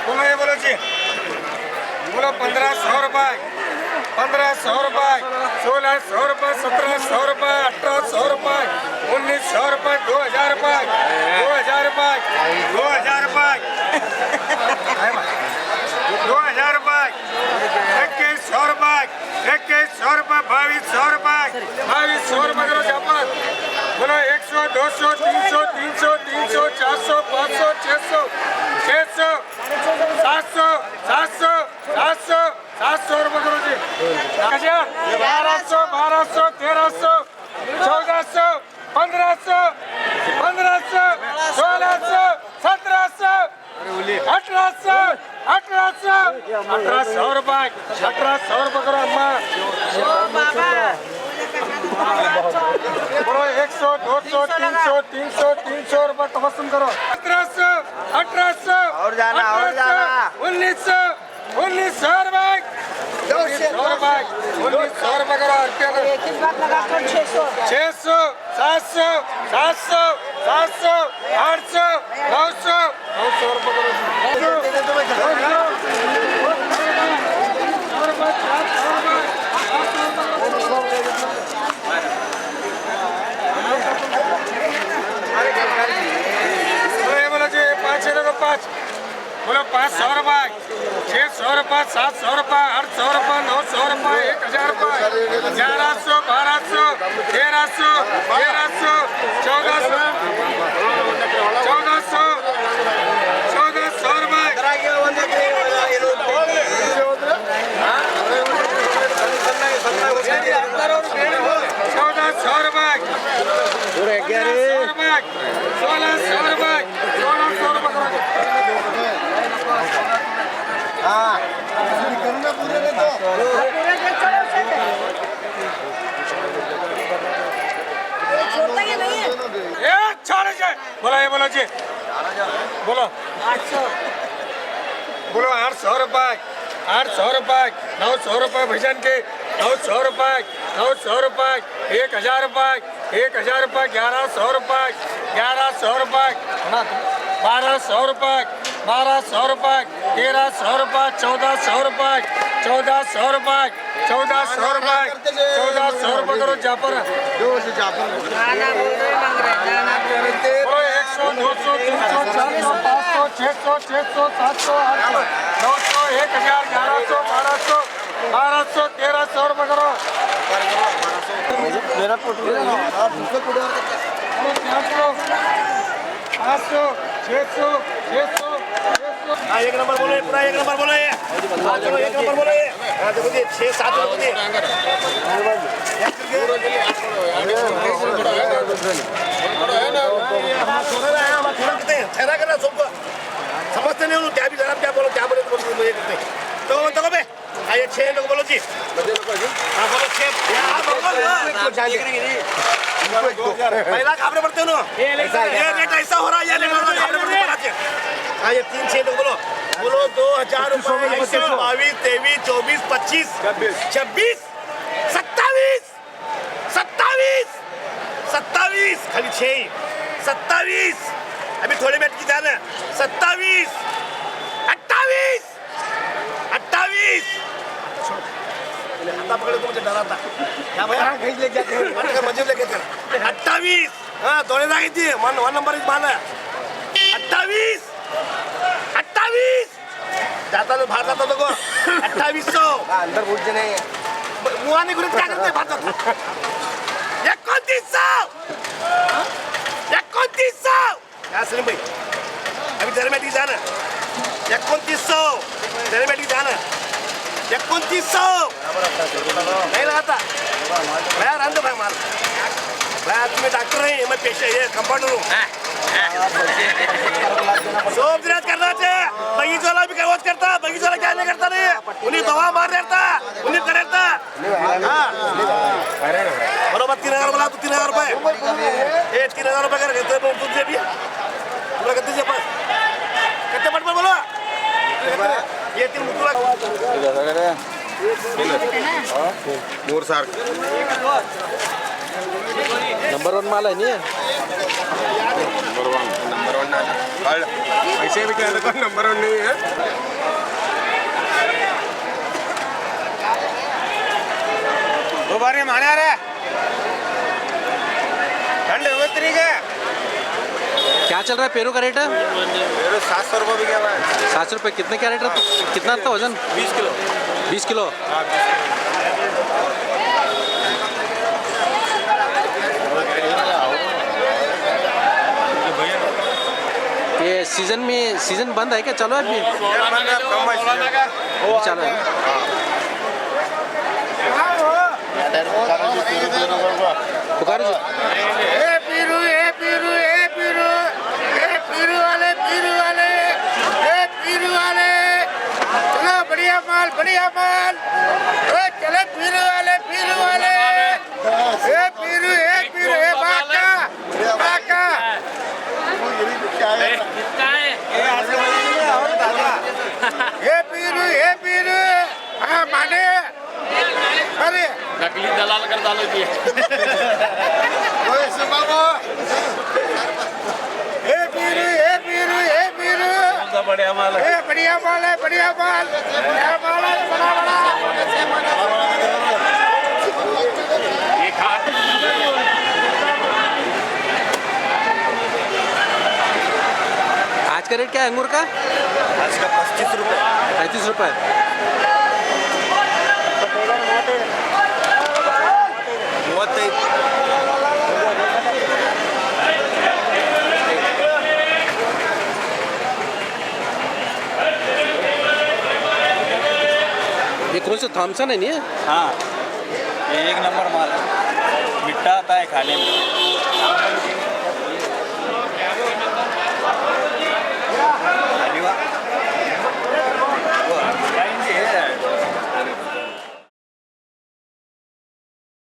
बोलो ये बोलो जी, बोलो 1500 रुपये, 1500 रुपये, 1600 रुपये, 1700 रुपये, 1800 रुपये, 1900 रुपये, 2000 रुपये, 2000 रुपये, 2000 रुपये, 2000 रुपये, 2100 रुपये, 2100 रुपये, 2200 रुपये, 2200 रुपये करो जापान। बोलो 100, 200, 300, 300, 300, 400, 500, 600, 600, 700, 700, 700, 700 रुपये करो जी। 1200, 1200, 1300, 1400, 1500, 1500, 1600, 1700, 1800, 1800, 1800 रुपये, 1800 रुपये करो अम्मा। बोलो 100, 200, 300, 300, 300 रुपये तबस्सुम करो। 1700, 1800, और जाना 1900, 1900 रुपये, 1900 रुपये, 1900 रुपये करो रुपया करो। 600, 700, 700, 700, 800, 900, 900 रुपये करो। बोलो 500 रुपये, 600 रुपये, 700 रुपये, 800 रुपये, 900 रुपये, 1000 रुपये, 1100, 1200, 1300, 1300, 1400, 1400, 1400 रुपये, 1400 रुपये, 1600 रुपये, 1600 रुपये। बोलो ये बोलो जी, बोलो 800, बोलो 800 रुपये, 800 रुपये, 900 रुपये भजन के, 900 रुपये, 900 रुपये, 1000 रुपये, 1000 रुपये, 1100 रुपये, 1100 रुपये, 1200 रुपये, 1200 रुपये, 1300 रुपये, 1400 रुपये, 1400 रुपये, 1400 रुपये, 1400 रुपये करो जापर। 100, 200, 300, 400, 500, 600, 600, 700, 800, 900, 1000, 1100, 1200, 1200, 1300 रुपये करो। 500, 600, 600, 600। एक नंबर बोलो, पूरा एक नंबर बोलो ये। चलो एक नंबर बोलो ये। देखो जी 6, 7 बोलो जी। ठहरा करना सबको समझते नहीं क्या भी जरा क्या बोलो क्या बोले तो ये करते तो देखो बे आइए 6 लोग बोलो जी। हाँ बोलो 6 पहला घाबरे पड़ते हो ना ये रेट ऐसा हो रहा है ये रेट घाबरे पड़ते हैं। हाँ ये 3, 6 लोग बोलो 2000 रुपये 22, 23, 24, 25, 26, 27, 27, 27 खाली 6 27 अभी थोड़े मिनट की जाना 27, 28, 28 आता पकड़े तो मुझे डरा था क्या भैया कहीं ले जाते हैं मजे लेके चल 28 हाँ थोड़े ना थी 1 नंबर इस माना 28, 28 जाता तो बाहर जाता तो को 2800 अंदर घुस जाने मुँह नहीं घुस क्या करते बाहर जाता 2900 क्या सलीम भाई अभी तेरे में दी जाना 2900 तेरे में दी जाना 2900 नहीं लगाता मैं रांधो भाई मार मैं तुम्हें डॉक्टर नहीं मैं पेशे ये कंपाउंडर हूँ सोप जिरात करना चाहिए बगीच वाला भी करवाच करता बगीच वाला क्या नहीं करता नहीं उन्हें दवा मार देता उन्हें कर देता हाँ बरोबर 3000 बोला तो 3000 रुपये ये 3000 रुपये कर कहते हैं तुझे भी पूरा कहते हैं कहते पट पर बोलो ये 3 मुकुला मोर सार नंबर 1 माल आहे नी नंबर 1 पैसे भी क्या तो नंबर वन नहीं है. दो बार माने आ रहा है ठंड उतरी गया. क्या चल रहा है पेरू का रेट? 700 रुपये भी गया है. 700 रुपये. कितने कैरेट रहता? कितना रहता वजन? 20 किलो. 20 किलो. हाँ 20 ये सीजन बंद है क्या? चालू है अभी? अभी चालू है. पुकारो जी. बढ़िया माल चले पीरू वाले ए पीरू बाका ये पीरू हाँ माने अरे नकली दलाल कर डालो जी. बढ़िया माल है. बढ़िया माल है बड़ा. आज का रेट क्या है अंगूर का? आज का 35 रुपये. 35 रुपये. ये कौन सा थॉमसन है नहीं है? हाँ ये 1 नंबर माल है. मिठा आता है खाने में.